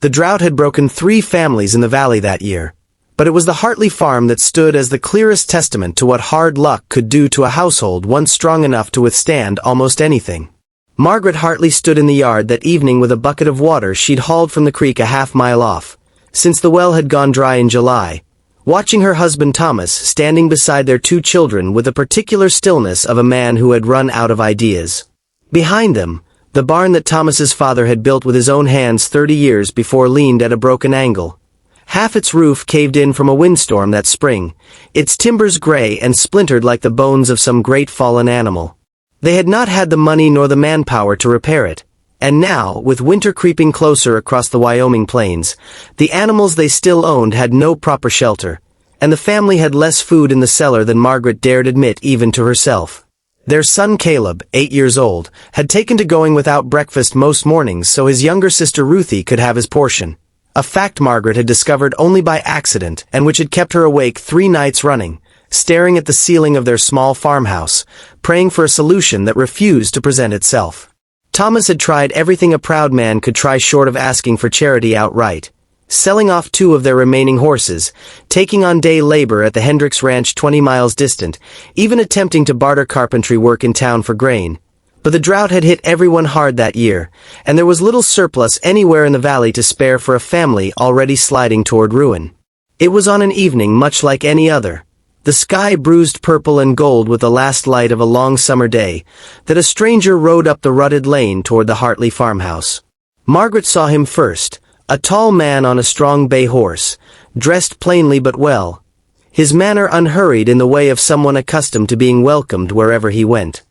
The drought had broken 3 families in the valley that year, but it was the Hartley farm that stood as the clearest testament to what hard luck could do to a household once strong enough to withstand almost anything. Margaret Hartley stood in the yard that evening with a bucket of water she'd hauled from the creek a half-mile off, since the well had gone dry in July, watching her husband Thomas standing beside their 2 children with the particular stillness of a man who had run out of ideas. Behind them, the barn that Thomas's father had built with his own hands 30 years before leaned at a broken angle. Half its roof caved in from a windstorm that spring, its timbers gray and splintered like the bones of some great fallen animal. They had not had the money nor the manpower to repair it, and now, with winter creeping closer across the Wyoming plains, the animals they still owned had no proper shelter, and the family had less food in the cellar than Margaret dared admit even to herself. Their son Caleb, 8 years old, had taken to going without breakfast most mornings so his younger sister Ruthie could have his portion. A fact Margaret had discovered only by accident and which had kept her awake 3 nights running, staring at the ceiling of their small farmhouse, praying for a solution that refused to present itself. Thomas had tried everything a proud man could try short of asking for charity outright, selling off 2 of their remaining horses, taking on day labor at the Hendricks Ranch 20 miles distant, even attempting to barter carpentry work in town for grain. But the drought had hit everyone hard that year, and there was little surplus anywhere in the valley to spare for a family already sliding toward ruin. It was on an evening much like any other, the sky bruised purple and gold with the last light of a long summer day, that a stranger rode up the rutted lane toward the Hartley farmhouse. Margaret saw him first, a tall man on a strong bay horse, dressed plainly but well, his manner unhurried in the way of someone accustomed to being welcomed wherever he went.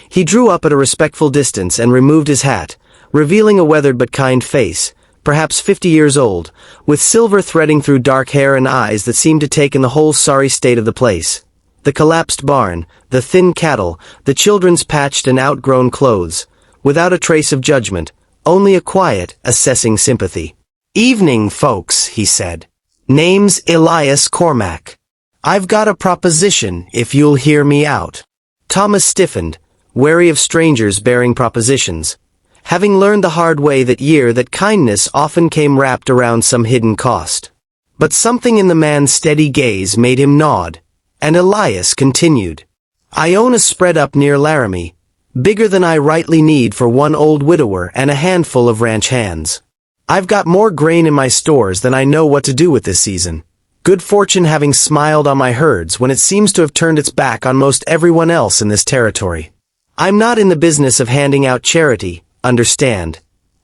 He drew up at a respectful distance and removed his hat, revealing a weathered but kind face, perhaps 50 years old, with silver threading through dark hair and eyes that seemed to take in the whole sorry state of the place. The collapsed barn, the thin cattle, the children's patched and outgrown clothes, without a trace of judgment, only a quiet, assessing sympathy. "Evening, folks," he said. "Name's Elias Cormack. I've got a proposition if you'll hear me out." Thomas stiffened, wary of strangers bearing propositions, having learned the hard way that kindness often came wrapped around some hidden cost. But something in the man's steady gaze made him nod, and Elias continued. "I own a spread up near Laramie, bigger than I rightly need for one old widower and a handful of ranch hands. I've got more grain in my stores than I know what to do with this season, good fortune having smiled on my herds when it seems to have turned its back on most everyone else in this territory. I'm not in the business of handing out charity, understand.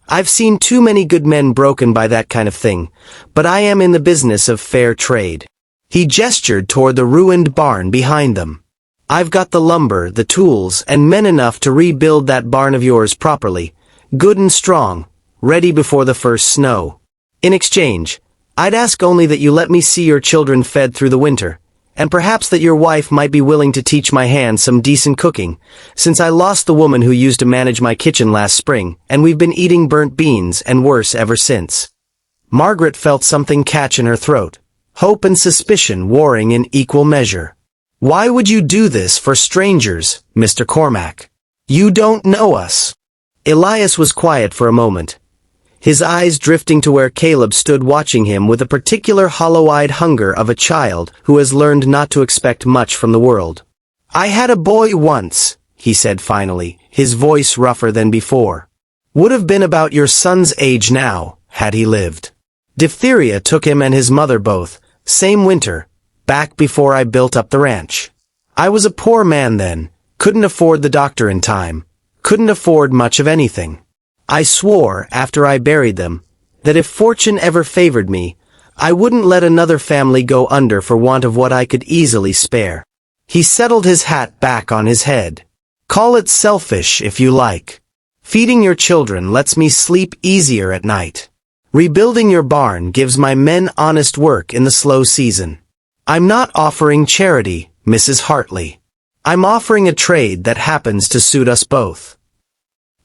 I've seen too many good men broken by that kind of thing, but I am in the business of fair trade." He gestured toward the ruined barn behind them. "I've got the lumber, the tools, and men enough to rebuild that barn of yours properly, good and strong, ready before the first snow. In exchange, I'd ask only that you let me see your children fed through the winter, and perhaps that your wife might be willing to teach my hands some decent cooking, since I lost the woman who used to manage my kitchen last spring, and we've been eating burnt beans and worse ever since." Margaret felt something catch in her throat, hope and suspicion warring in equal measure. "Why would you do this for strangers, Mr. Cormack? You don't know us." Elias was quiet for a moment, his eyes drifting to where Caleb stood watching him with a particular hollow-eyed hunger of a child who has learned not to expect much from the world. "I had a boy once," he said finally, his voice rougher than before. "Would have been about your son's age now, had he lived. Diphtheria took him and his mother both, same winter, back before I built up the ranch. I was a poor man then, couldn't afford the doctor in time, couldn't afford much of anything. I swore, after I buried them, that if fortune ever favored me, I wouldn't let another family go under for want of what I could easily spare." He settled his hat back on his head. "Call it selfish if you like. Feeding your children lets me sleep easier at night. Rebuilding your barn gives my men honest work in the slow season. I'm not offering charity, Mrs. Hartley. I'm offering a trade that happens to suit us both."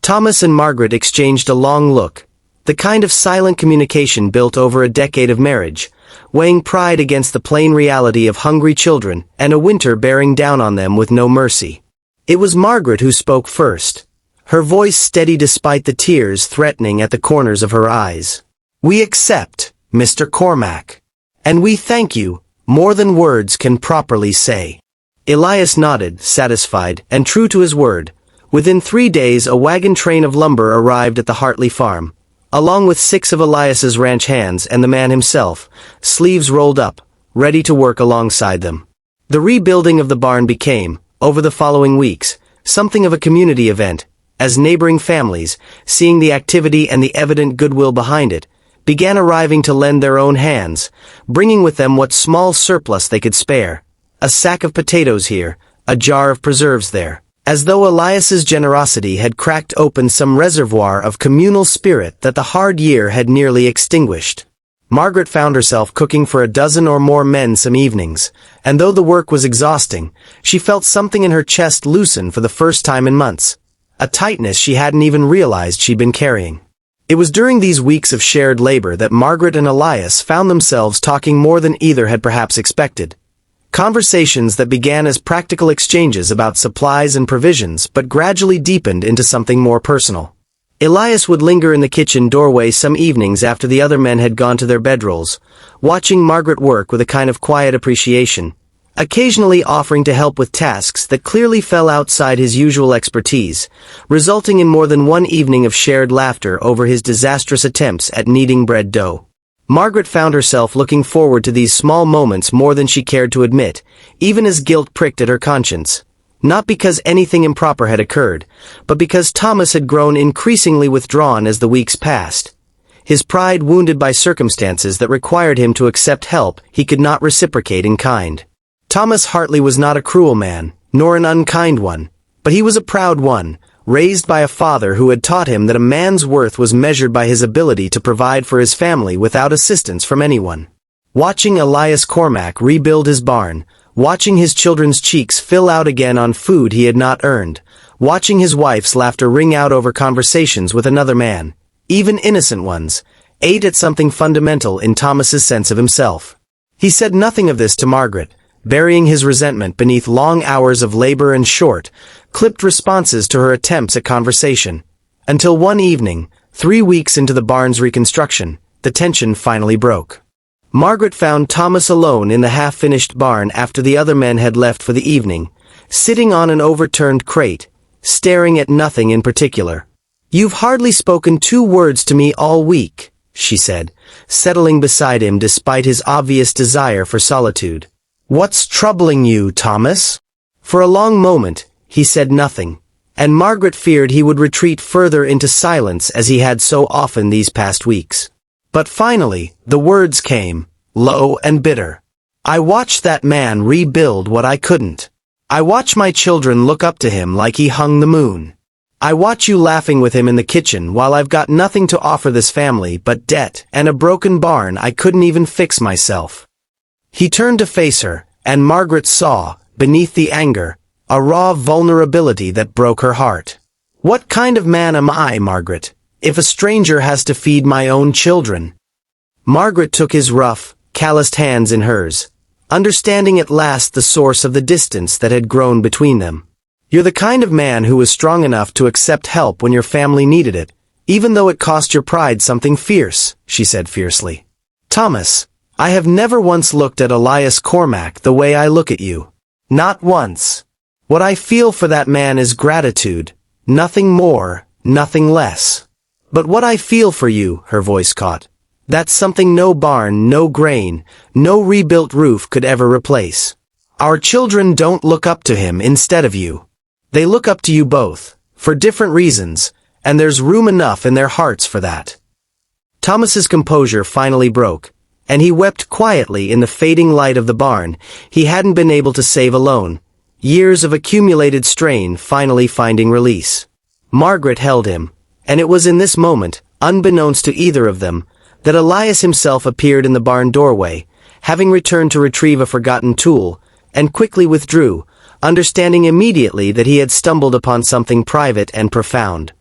Thomas and Margaret exchanged a long look, the kind of silent communication built over a decade of marriage, weighing pride against the plain reality of hungry children and a winter bearing down on them with no mercy. It was Margaret who spoke first, her voice steady despite the tears threatening at the corners of her eyes. "We accept, Mr. Cormac. And we thank you, more than words can properly say." Elias nodded, satisfied, and true to his word. Within 3 days a wagon train of lumber arrived at the Hartley farm, along with 6 of Elias's ranch hands and the man himself, sleeves rolled up, ready to work alongside them. The rebuilding of the barn became, over the following weeks, something of a community event, as neighboring families, seeing the activity and the evident goodwill behind it, began arriving to lend their own hands, bringing with them what small surplus they could spare. A sack of potatoes here, a jar of preserves there. As though Elias's generosity had cracked open some reservoir of communal spirit that the hard year had nearly extinguished. Margaret found herself cooking for a dozen or more men some evenings, and though the work was exhausting, she felt something in her chest loosen for the first time in months, a tightness she hadn't even realized she'd been carrying. It was during these weeks of shared labor that Margaret and Elias found themselves talking more than either had perhaps expected. Conversations that began as practical exchanges about supplies and provisions but gradually deepened into something more personal. Elias would linger in the kitchen doorway some evenings after the other men had gone to their bedrolls, watching Margaret work with a kind of quiet appreciation, occasionally offering to help with tasks that clearly fell outside his usual expertise, resulting in more than one evening of shared laughter over his disastrous attempts at kneading bread dough. Margaret found herself looking forward to these small moments more than she cared to admit, even as guilt pricked at her conscience. Not because anything improper had occurred, but because Thomas had grown increasingly withdrawn as the weeks passed. His pride wounded by circumstances that required him to accept help he could not reciprocate in kind. Thomas Hartley was not a cruel man, nor an unkind one, but he was a proud one, raised by a father who had taught him that a man's worth was measured by his ability to provide for his family without assistance from anyone. Watching Elias Cormac rebuild his barn, watching his children's cheeks fill out again on food he had not earned, watching his wife's laughter ring out over conversations with another man, even innocent ones, ate at something fundamental in Thomas's sense of himself. He said nothing of this to Margaret, burying his resentment beneath long hours of labor and short, clipped responses to her attempts at conversation. Until one evening, 3 weeks into the barn's reconstruction, the tension finally broke. Margaret found Thomas alone in the half-finished barn after the other men had left for the evening, sitting on an overturned crate, staring at nothing in particular. "You've hardly spoken 2 words to me all week," she said, settling beside him despite his obvious desire for solitude. "What's troubling you, Thomas?" For a long moment, he said nothing, and Margaret feared he would retreat further into silence as he had so often these past weeks. But finally, the words came, low and bitter. "I watched that man rebuild what I couldn't. I watch my children look up to him like he hung the moon. I watch you laughing with him in the kitchen while I've got nothing to offer this family but debt and a broken barn I couldn't even fix myself." He turned to face her, and Margaret saw, beneath the anger, a raw vulnerability that broke her heart. "What kind of man am I, Margaret, if a stranger has to feed my own children?" Margaret took his rough, calloused hands in hers, understanding at last the source of the distance that had grown between them. "You're the kind of man who was strong enough to accept help when your family needed it, even though it cost your pride something fierce," she said fiercely. "Thomas, I have never once looked at Elias Cormac the way I look at you. Not once. What I feel for that man is gratitude, nothing more, nothing less. But what I feel for you," her voice caught, "that's something no barn, no grain, no rebuilt roof could ever replace. Our children don't look up to him instead of you. They look up to you both, for different reasons, and there's room enough in their hearts for that." Thomas's composure finally broke, and he wept quietly in the fading light of the barn he hadn't been able to save alone, years of accumulated strain finally finding release. Margaret held him, and it was in this moment, unbeknownst to either of them, that Elias himself appeared in the barn doorway, having returned to retrieve a forgotten tool, and quickly withdrew, understanding immediately that he had stumbled upon something private and profound.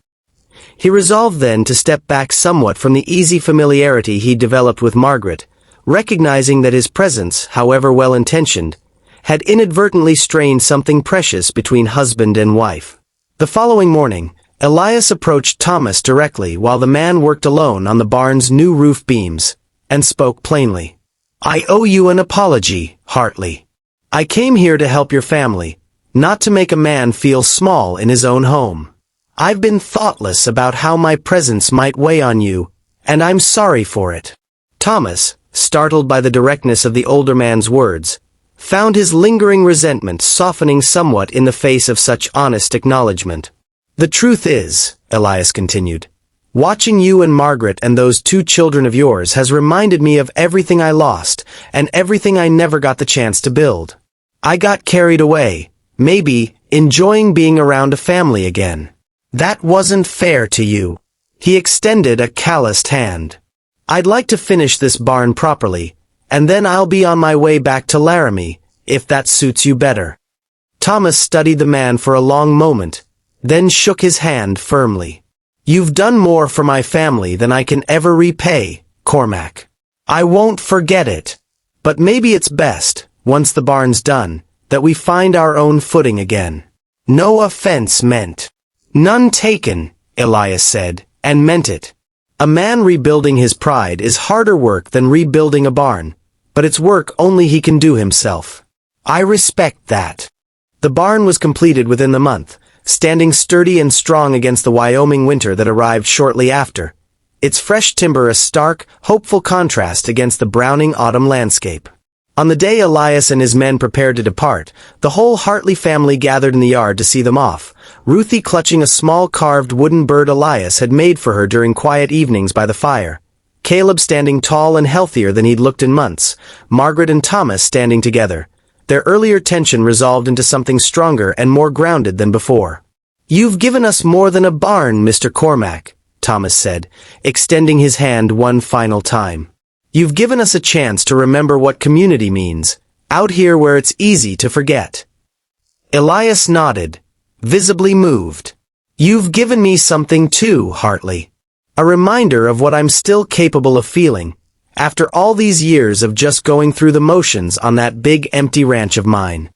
He resolved then to step back somewhat from the easy familiarity he developed with Margaret, recognizing that his presence, however well-intentioned, had inadvertently strained something precious between husband and wife. The following morning, Elias approached Thomas directly while the man worked alone on the barn's new roof beams, and spoke plainly. "I owe you an apology, Hartley. I came here to help your family, not to make a man feel small in his own home. I've been thoughtless about how my presence might weigh on you, and I'm sorry for it." Thomas, startled by the directness of the older man's words, found his lingering resentment softening somewhat in the face of such honest acknowledgement. "The truth is," Elias continued, "watching you and Margaret and those 2 children of yours has reminded me of everything I lost and everything I never got the chance to build. I got carried away, maybe, enjoying being around a family again. That wasn't fair to you." He extended a calloused hand. "I'd like to finish this barn properly, and then I'll be on my way back to Laramie, if that suits you better." Thomas studied the man for a long moment, then shook his hand firmly. "You've done more for my family than I can ever repay, Cormac. I won't forget it. But maybe it's best, once the barn's done, that we find our own footing again." "No offense meant." "None taken," Elias said, and meant it. A man rebuilding his pride is harder work than rebuilding a barn, but it's work only he can do himself. "I respect that." The barn was completed within the month, standing sturdy and strong against the Wyoming winter that arrived shortly after, its fresh timber a stark, hopeful contrast against the browning autumn landscape. On the day Elias and his men prepared to depart, the whole Hartley family gathered in the yard to see them off, Ruthie clutching a small carved wooden bird Elias had made for her during quiet evenings by the fire, Caleb standing tall and healthier than he'd looked in months, Margaret and Thomas standing together, their earlier tension resolved into something stronger and more grounded than before. "You've given us more than a barn, Mr. Cormac," Thomas said, extending his hand one final time. "You've given us a chance to remember what community means, out here where it's easy to forget." Elias nodded, visibly moved. "You've given me something too, Hartley. A reminder of what I'm still capable of feeling, after all these years of just going through the motions on that big empty ranch of mine."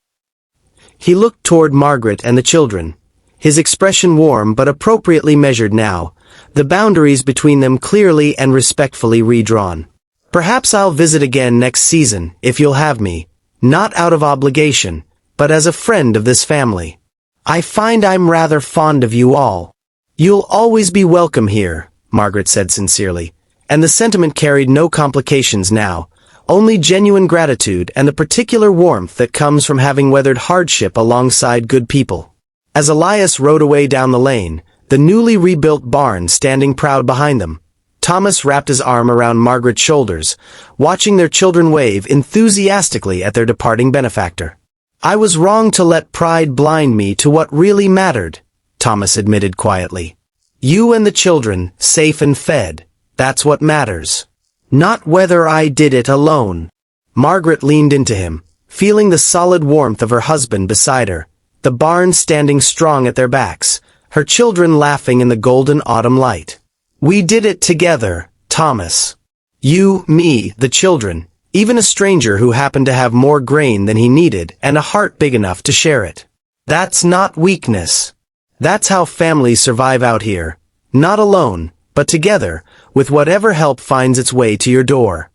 He looked toward Margaret and the children, his expression warm but appropriately measured now, the boundaries between them clearly and respectfully redrawn. "Perhaps I'll visit again next season, if you'll have me, not out of obligation, but as a friend of this family. I find I'm rather fond of you all." "You'll always be welcome here," Margaret said sincerely, and the sentiment carried no complications now, only genuine gratitude and the particular warmth that comes from having weathered hardship alongside good people. As Elias rode away down the lane, the newly rebuilt barn standing proud behind them, Thomas wrapped his arm around Margaret's shoulders, watching their children wave enthusiastically at their departing benefactor. "I was wrong to let pride blind me to what really mattered," Thomas admitted quietly. "You and the children, safe and fed, that's what matters. Not whether I did it alone." Margaret leaned into him, feeling the solid warmth of her husband beside her, the barn standing strong at their backs, her children laughing in the golden autumn light. "We did it together, Thomas. You, me, the children, even a stranger who happened to have more grain than he needed and a heart big enough to share it. That's not weakness. That's how families survive out here, not alone, but together, with whatever help finds its way to your door."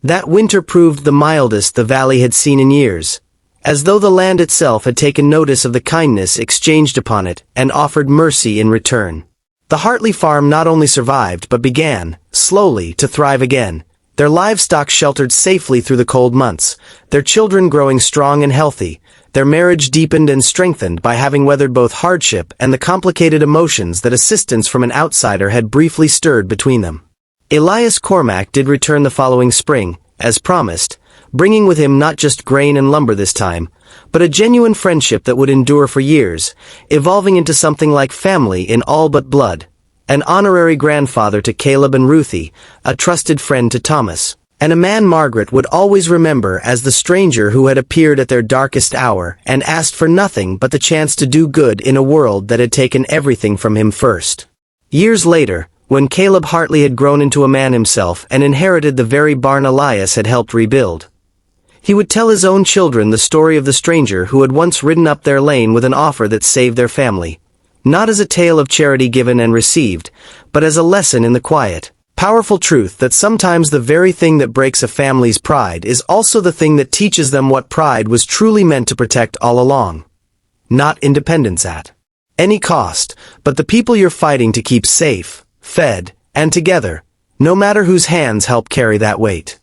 That winter proved the mildest the valley had seen in years, as though the land itself had taken notice of the kindness exchanged upon it and offered mercy in return. The Hartley farm not only survived but began, slowly, to thrive again, their livestock sheltered safely through the cold months, their children growing strong and healthy, their marriage deepened and strengthened by having weathered both hardship and the complicated emotions that assistance from an outsider had briefly stirred between them. Elias Cormac did return the following spring, as promised, bringing with him not just grain and lumber this time, but a genuine friendship that would endure for years, evolving into something like family in all but blood, an honorary grandfather to Caleb and Ruthie, a trusted friend to Thomas, and a man Margaret would always remember as the stranger who had appeared at their darkest hour and asked for nothing but the chance to do good in a world that had taken everything from him first. Years later, when Caleb Hartley had grown into a man himself and inherited the very barn Elias had helped rebuild, he would tell his own children the story of the stranger who had once ridden up their lane with an offer that saved their family, not as a tale of charity given and received, but as a lesson in the quiet, powerful truth that sometimes the very thing that breaks a family's pride is also the thing that teaches them what pride was truly meant to protect all along. Not independence at any cost, but the people you're fighting to keep safe, fed, and together, no matter whose hands help carry that weight.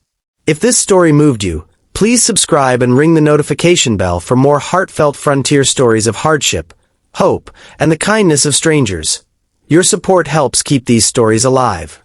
If this story moved you, please subscribe and ring the notification bell for more heartfelt frontier stories of hardship, hope, and the kindness of strangers. Your support helps keep these stories alive.